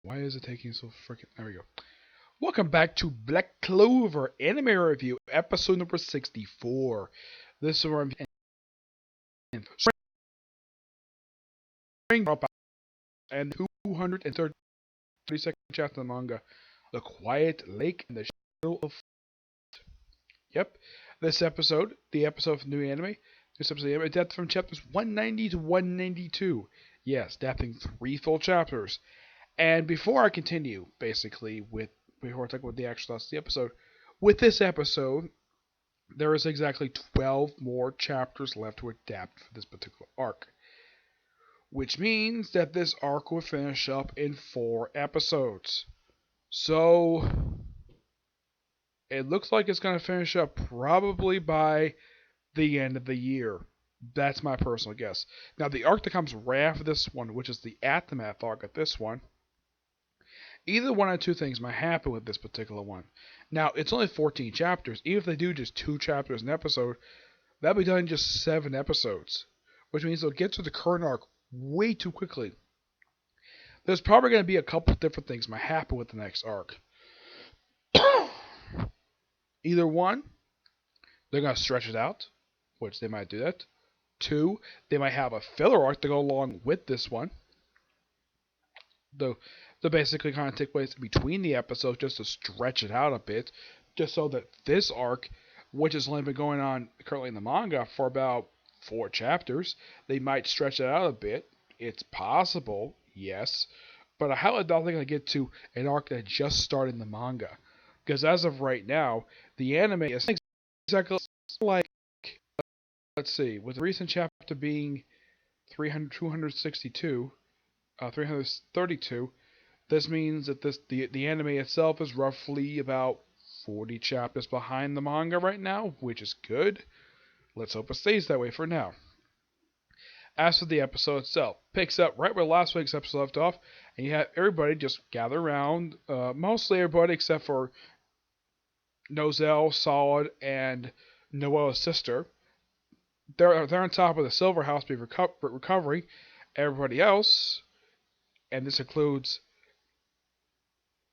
Why is it taking so freaking... There we go. Welcome back to Black Clover Anime Review, episode number 64. This is where I'm in spring dropout and 232nd chapter of the manga, The Quiet Lake and the Shadow of... Yep, this episode, the episode of the new anime, this episode of the depth from chapters 190 to 192. Yes, depthing 3 full chapters. And before I continue, basically, before I talk about the actual thoughts of the episode, with this episode, there is exactly 12 more chapters left to adapt for this particular arc. Which means that this arc will finish up in 4 episodes. So, it looks like it's going to finish up probably by the end of the year. That's my personal guess. Now, the arc that comes right after this one, which is the Aftermath arc of this one, either one of two things might happen with this particular one. Now, it's only 14 chapters. Even if they do just 2 chapters an episode, that'll be done in just 7 episodes. Which means they'll get to the current arc way too quickly. There's probably going to be a couple different things might happen with the next arc. Either one, they're going to stretch it out, which they might do that. 2, they might have a filler arc to go along with this one. They'll basically kind of take place between the episodes just to stretch it out a bit, just so that this arc, which has only been going on currently in the manga for about 4 chapters, they might stretch it out a bit. It's possible, yes, but I highly doubt they're going to get to an arc that just started in the manga. Because as of right now, the anime is exactly like, let's see, with the recent chapter being 262, 332, this means that the anime itself is roughly about 40 chapters behind the manga right now, which is good. Let's hope it stays that way for now. As for the episode itself, picks up right where last week's episode left off, and you have everybody just gather around, mostly everybody except for Nozel, Solid, and Noel's sister. They're on top of the Silver House recovering. Everybody else, and this includes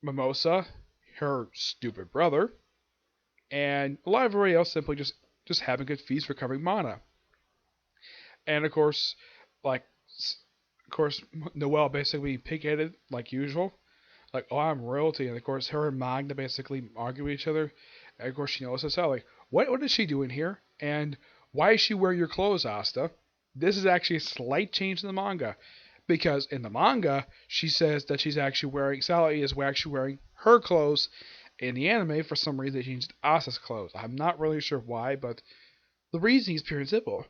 Mimosa, her stupid brother, and a lot of everybody else simply just having a good feast recovering mana. And of course, Noelle basically pig-headed like usual, like, oh, I'm royalty, and of course her and Magna basically argue with each other. And of course she knows herself, like, what is she doing here? And why is she wearing your clothes, Asta? This is actually a slight change in the manga. Because in the manga, she says that Sally is actually wearing her clothes. In the anime, for some reason, they changed Asa's clothes. I'm not really sure why, but the reasoning is pure and simple.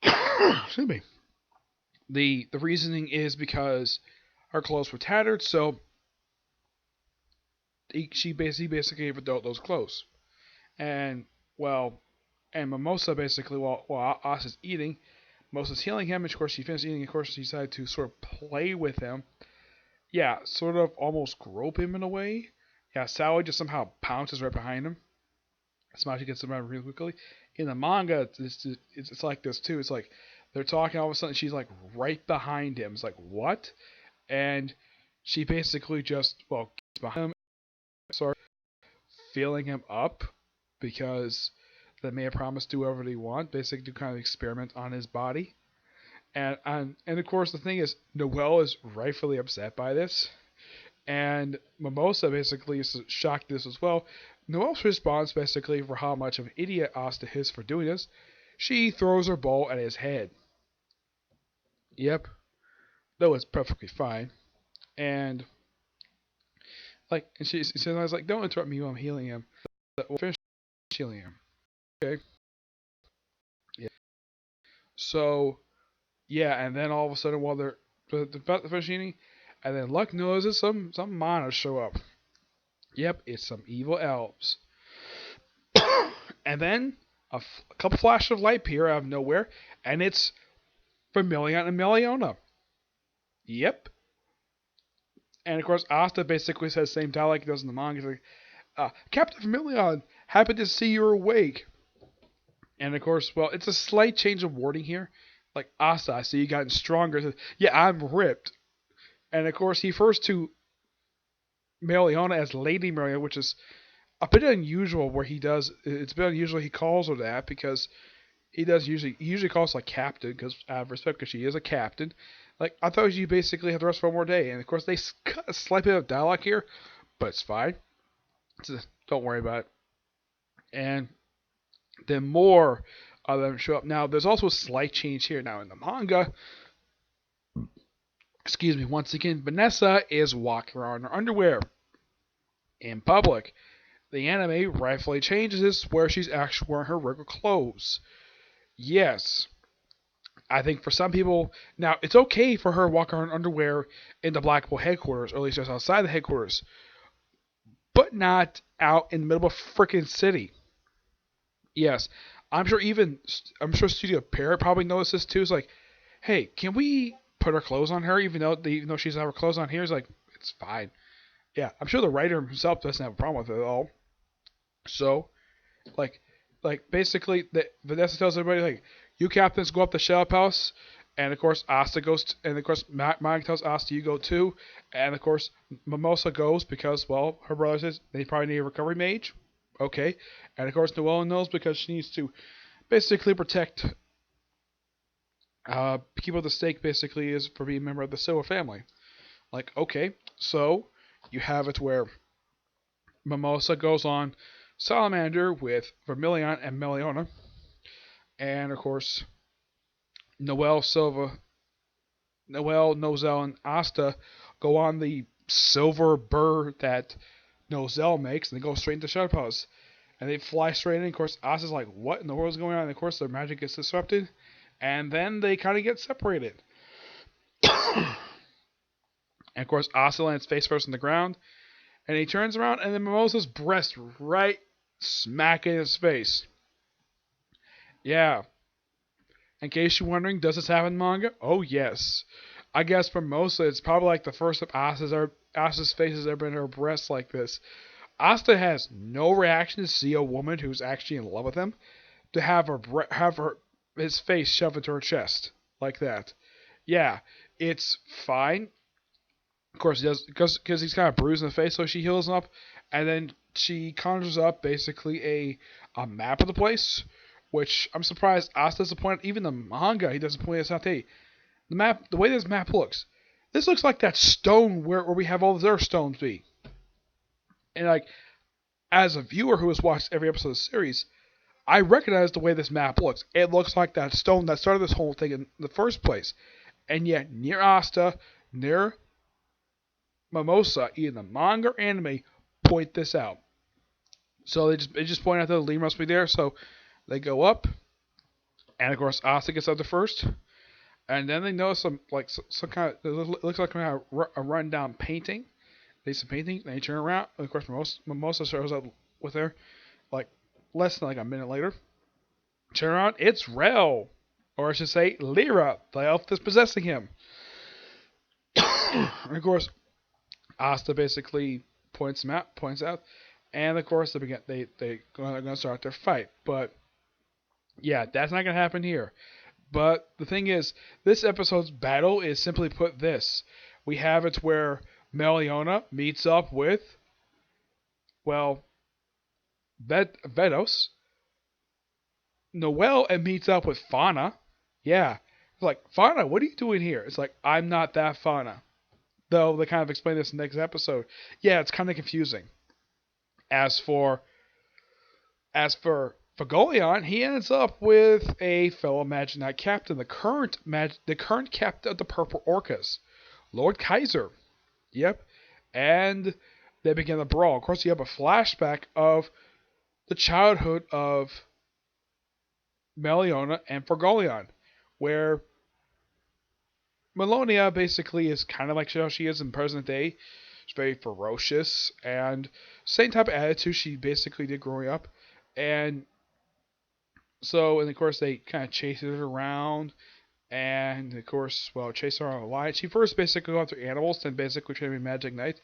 Excuse me. The reasoning is because her clothes were tattered, so she basically gave her those clothes. And Mimosa basically, while Asa's eating, Mimosa's healing him, and of course she finished eating, of course she decided to sort of play with him. Yeah, sort of almost grope him in a way. Yeah, Sally just somehow pounces right behind him. Somehow she gets him around really quickly. In the manga, it's like this too. It's like they're talking, all of a sudden she's like right behind him. It's like, what? And she basically just, gets behind him and starts filling him up because they may have promised to do whatever they want, basically to kind of experiment on his body. And of course the thing is, Noelle is rightfully upset by this. And Mimosa basically is shocked at this as well. Noelle's response basically for how much of an idiot Asta is for doing this, she throws her bowl at his head. Yep. Though it's perfectly fine. And she says, I was like, don't interrupt me while I'm healing him. We'll finish healing him. Okay. Yeah. So, yeah, and then all of a sudden while they're about to finish eating, and then Luck notices some mana show up. Yep, it's some evil elves. And then a couple flashes of light appear out of nowhere, and it's Vermilion and Meliona. Yep. And of course, Asta basically says the same dialogue he does in the manga. He's like, Captain Vermilion, happy to see you're awake. And of course, it's a slight change of wording here. Like, Asta, I see you gotten stronger. Says, yeah, I'm ripped. And of course, he refers to Meliona as Lady Meliona, which is a bit unusual. Where he does, it's a bit unusual he calls her that because he usually calls her like captain because out of respect because she is a captain. Like I thought you basically have the rest of one more day, and of course they cut a slight bit of dialogue here, but it's fine. Don't worry about it. And then more of them show up. Now there's also a slight change here. Now in the manga, excuse me, once again, Vanessa is walking around in her underwear in public. The anime rightfully changes this where she's actually wearing her regular clothes. Yes, I think for some people, now it's okay for her to walk around in underwear in the Blackpool headquarters, or at least just outside the headquarters, but not out in the middle of a freaking city. Yes, I'm sure Studio Parrot probably noticed this too. It's like, hey, can we put our clothes on her even though she's have her clothes on here? It's like it's fine. Yeah, I'm sure the writer himself doesn't have a problem with it at all. So, like, basically, Vanessa tells everybody like, you captains go up the Shell House, and of course Asta goes, and of course Mike tells Asta you go too, and of course Mimosa goes because well her brother says they probably need a recovery mage. Okay, and of course Noelle knows because she needs to basically protect people at the stake basically is for being a member of the Silver family. Like okay, so you have it where Mimosa goes on Salamander with Vermilion and Meliona, and of course Noelle, Silva, Noelle, Nozel, and Asta go on the silver burr that Nozel makes, and they go straight into Shadowpaws. And they fly straight in. Of course, Asta's like, what in the world is going on? And of course, their magic gets disrupted, and then they kind of get separated. And of course, Asta lands face first on the ground, and he turns around, and then Mimosa's breast right smack in his face. Yeah. In case you're wondering, does this happen in manga? Oh, yes. I guess for Mimosa, it's probably like the first of Asta's face has ever been her breast like this. Asta has no reaction to see a woman who's actually in love with him to have his face shoved into her chest like that. Yeah, it's fine. Of course, he does because he's kind of bruised in the face, so she heals him up, and then she conjures up basically a map of the place, which I'm surprised Asta doesn't point. Even the manga, he doesn't point this out. Hey, the way this map looks, this looks like that stone where we have all the other stones be. And like, as a viewer who has watched every episode of the series, I recognize the way this map looks. It looks like that stone that started this whole thing in the first place. And yet, near Asta, near Mimosa, either the manga or anime, point this out. So they just point out that the lead must be there. So they go up, and of course Asta gets up there first, and then they notice some kind of it looks like a rundown painting. They see some painting. They turn around, and of course Mimosa shows up with her, like less than like a minute later. Turn around, it's Rel, or I should say Lyra, the elf that's possessing him. And of course, Asta basically points out, and of course they're gonna start their fight. But yeah, that's not gonna happen here. But the thing is, this episode's battle is simply put this: we have it where Meliona meets up with well, Vedos, Noelle, and meets up with Fauna. Yeah, it's like Fauna, what are you doing here? It's like I'm not that Fauna. Though they kind of explain this in the next episode. Yeah, it's kind of confusing. As for Fagolion, he ends up with a fellow Magic Knight captain, the current captain of the Purple Orcas, Lord Kaiser. Yep, and they begin the brawl. Of course, you have a flashback of the childhood of Meliona and Fagolion, where Melonia basically is kind of like how she is in present day. She's very ferocious and same type of attitude she basically did growing up. And of course they kind of chase her around and of course, well, chase her on a line. She first basically goes after animals, then basically trying to be Magic Knight.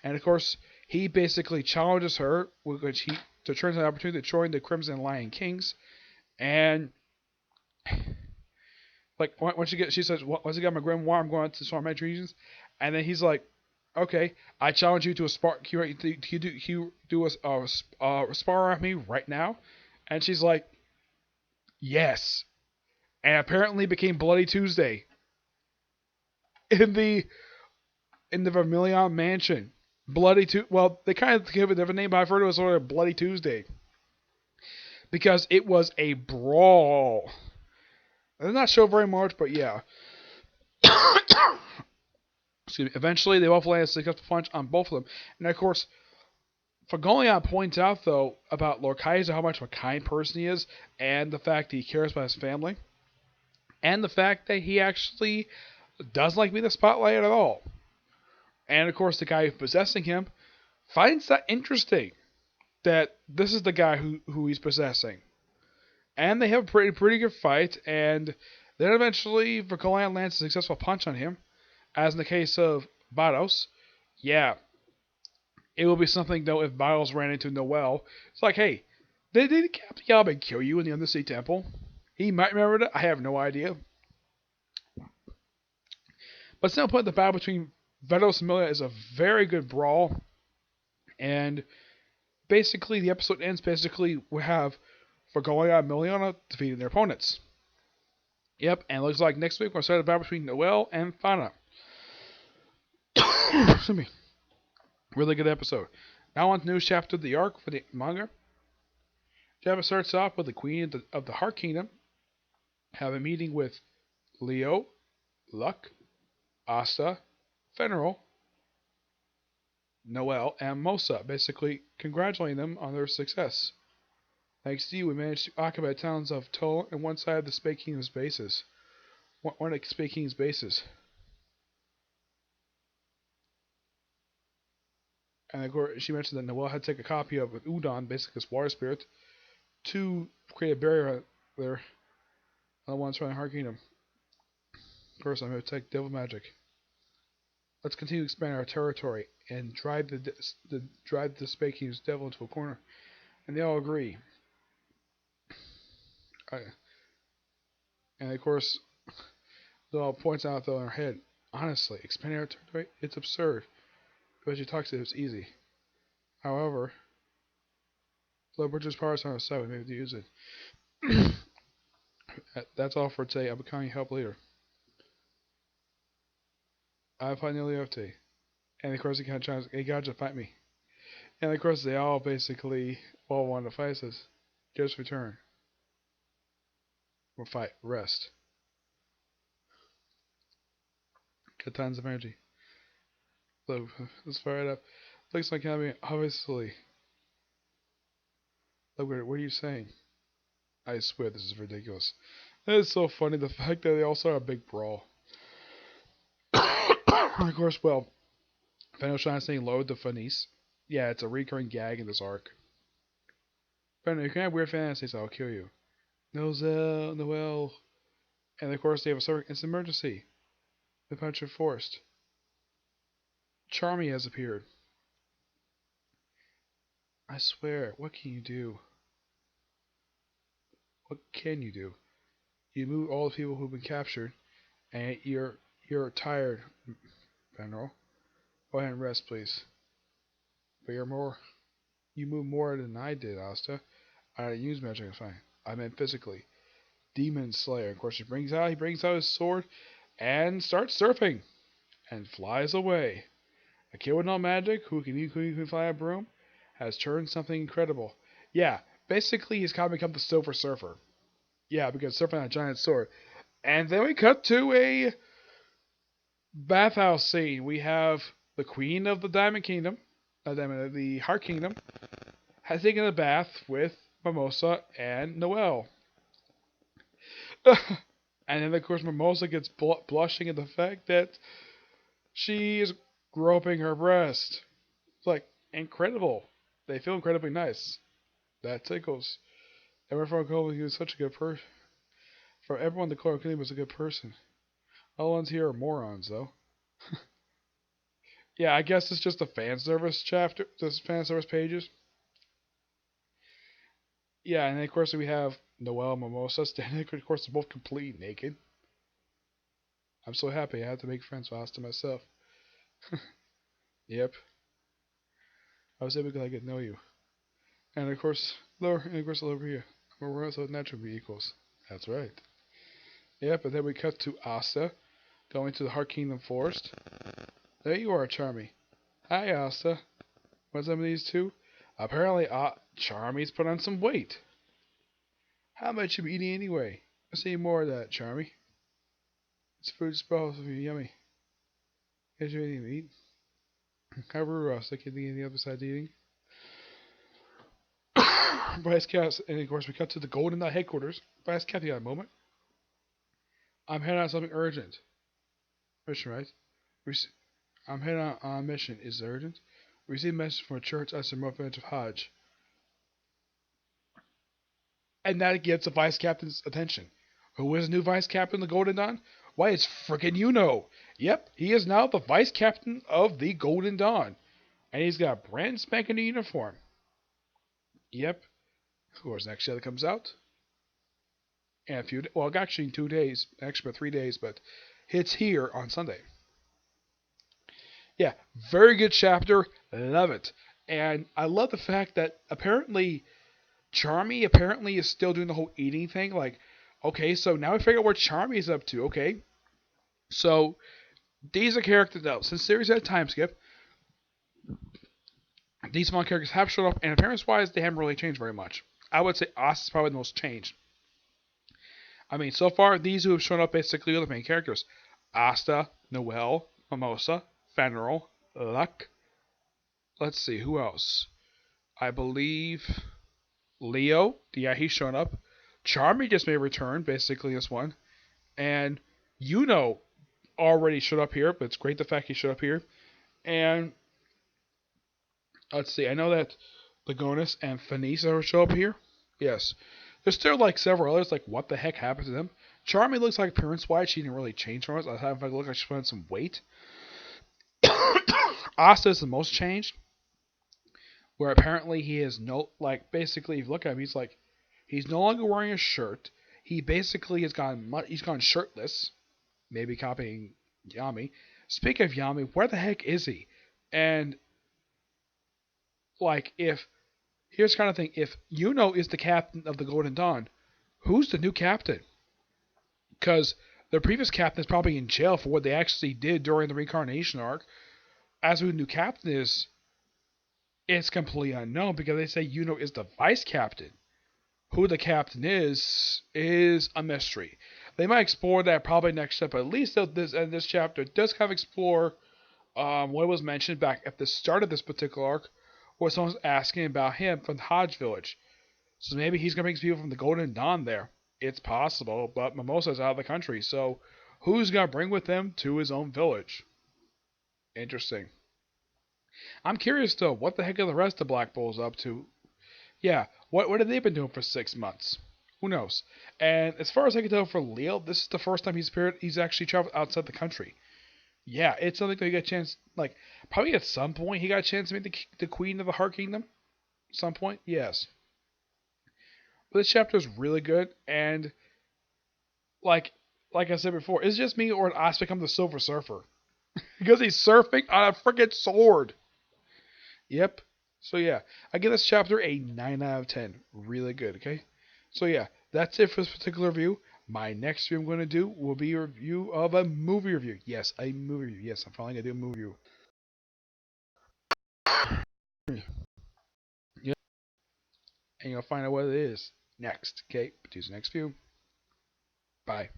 And of course, he basically challenges her, which he to turn an opportunity to join the Crimson Lion Kings. And Like she says, once I get my grimoire, I'm going to storm my regions, and then he's like, okay, I challenge you to a spar. You do a spar at me right now, and she's like, yes, and apparently became Bloody Tuesday in the Vermilion Mansion. Well, they kind of give it a different name, but I've heard it was sort of Bloody Tuesday because it was a brawl. They're not show very much, but yeah. Excuse me. Eventually, they both land a successful punch on both of them, and of course, Fagolion points out though about Lord Kaiser how much of a kind person he is, and the fact that he cares about his family, and the fact that he actually doesn't like being the spotlight at all. And of course, the guy possessing him finds that interesting that this is the guy who he's possessing. And they have a pretty good fight, and then eventually Fagolion lands a successful punch on him, as in the case of Bados. Yeah, it will be something though if Bados ran into Noel. It's like, hey, did Captain Yabin kill you in the Undersea Temple? He might remember that. I have no idea. But still, put the battle between Vados and Milia is a very good brawl, and basically the episode ends. Basically, we have Fagolion and Miliana defeating their opponents. Yep, and it looks like next week we're going to start a battle between Noel and Fana. Excuse me. Really good episode. Now on to the news chapter of the arc for the manga. The chapter starts off with the Queen of the Heart Kingdom have a meeting with Leo, Luck, Asta, Fenrir, Noel, and Mosa, basically congratulating them on their success. Thanks to you, we managed to occupy the towns of Tull and one side of the Space Kingdom's bases. One of the Space Kingdom's bases. And of course, she mentioned that Noel had to take a copy of an Udon, basically this water spirit, to create a barrier there on the one surrounding Heart Kingdom. Of course, I'm going to take Devil Magic. Let's continue to expand our territory and drive the Space Kingdom's devil into a corner. And they all agree. And of course, Noel points out though in her head, honestly, expanding our territory, it's absurd. But she talks to it, it's easy. However, Lord Bridger's powers on our side, we may have to use it. That's all for today. I'm becoming help leader. I fight Niliote. And of course, he got to fight me. And of course, they all basically all want to fight us. Just return. We'll fight. Rest. Got tons of energy. So, let's fire it up. Looks like I mean, obviously. Look, what are you saying? I swear this is ridiculous. It is so funny, the fact that they also have a big brawl. Of course, well, Fenrir Shine saying load the Fanice. Yeah, it's a recurring gag in this arc. Fenrir, you can have weird fantasies, I'll kill you. Noel. And of course, they have a certain instant emergency. The punch of forced. Charmy has appeared. I swear, what can you do? What can you do? You move all the people who've been captured, and you're tired, General. Go ahead and rest, please. But you move more than I did, Asta. I didn't use magic, it's fine. I meant physically. Demon Slayer. Of course, he brings out his sword and starts surfing and flies away. A kid with no magic who can fly a broom has turned something incredible. Yeah, basically he's kind of become the Silver Surfer. Yeah, because surfing on a giant sword. And then we cut to a bathhouse scene. We have the Queen of the Diamond Kingdom, the Heart Kingdom, has taken a bath with Mimosa and Noel. And then, of course, Mimosa gets blushing at the fact that she is groping her breast. It's like incredible. They feel incredibly nice. That tickles. Everyone from Clover, he was such a good person. For everyone, the Clover Kingdom was a good person. All the ones here are morons, though. Yeah, I guess it's just a fan service chapter. Just fan service pages. Yeah, and then of course we have Noel and Mimosa standing. Of course, they're both completely naked. I'm so happy I had to make friends with Asta myself. Yep, I was able to get to know you. And of course, over here. We're also naturally equals. That's right. Yep, and then we cut to Asta going to the Heart Kingdom Forest. There you are, Charmy. Hi, Asta. What's up with these two? Apparently, Charmy's put on some weight. How much you been eating anyway? Let's see more of that, Charmy. This food's supposed to be yummy. Guess you didn't eat. How rude, Asta. Can't think of the other side eating. Vice Cap, and of course we cut to the Golden Knight headquarters. Vice Cap, you got a moment? I'm heading on something urgent. Mission, right? I'm heading on a mission. Is it urgent? Received a message from a church as a representative of Hodge. And that gets the vice captain's attention. Who is the new vice captain of the Golden Dawn? Why, it's frickin' Yep, he is now the vice captain of the Golden Dawn. And he's got a brand spanking new uniform. Yep. Of course, next year that comes out. And actually in 2 days, actually 3 days, but hits here on Sunday. Yeah, very good chapter. Love it. And I love the fact that apparently Charmy is still doing the whole eating thing. Like, okay, so now we figure out what Charmy is up to. Okay, so these are characters now. Since the series had a time skip, these small characters have showed up, and appearance-wise, they haven't really changed very much. I would say Us is probably the most changed. I mean, so far, these who have shown up basically are the main characters. Asta, Noelle, Mimosa, Fenrir, Luck. Let's see, who else? I believe Leo. Yeah, he's shown up. Charmy just made a return, basically, this one. And already showed up here, but it's great the fact he showed up here. And let's see, I know that Lagonis and Fenice ever show up here. Yes. There's still like several others, like what the heck happened to them? Charmy looks like appearance-wise, she didn't really change from us. I have like look like she put on some weight. Asta is the most changed, where apparently he is basically if you look at him, he's no longer wearing a shirt. He basically he's gone shirtless, maybe copying Yami. Speaking of Yami, where the heck is he? And like here's the kind of thing, if is the captain of the Golden Dawn, who's the new captain? Because the previous captain is probably in jail for what they actually did during the reincarnation arc. As who the new captain is, it's completely unknown because they say is the vice captain. Who the captain is a mystery. They might explore that probably next step. But at least this chapter does kind of explore what was mentioned back at the start of this particular arc, where someone's asking about him from the Hodge village. So maybe he's gonna bring people from the Golden Dawn there. It's possible, but Mimosa's out of the country, so who's gonna bring with him to his own village? Interesting. I'm curious though, what the heck are the rest of Black Bulls up to? Yeah, what have they been doing for 6 months? Who knows? And as far as I can tell for Leo, this is the first time he's actually traveled outside the country. Yeah, it's something that he got a chance, like, probably at some point he got a chance to meet the Queen of the Heart Kingdom. Some point, yes. But this chapter is really good, and like I said before, is it just me or did Oz become the Silver Surfer? Because he's surfing on a freaking sword. Yep. So yeah, I give this chapter a 9 out of 10. Really good, okay? So yeah, that's it for this particular review. My next review I'm going to do will be a review of a movie review. Yes, a movie review. Yes, I'm finally going to do a movie review. Yep. And you'll find out what it is next. Okay, to the next view. Bye.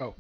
Oh.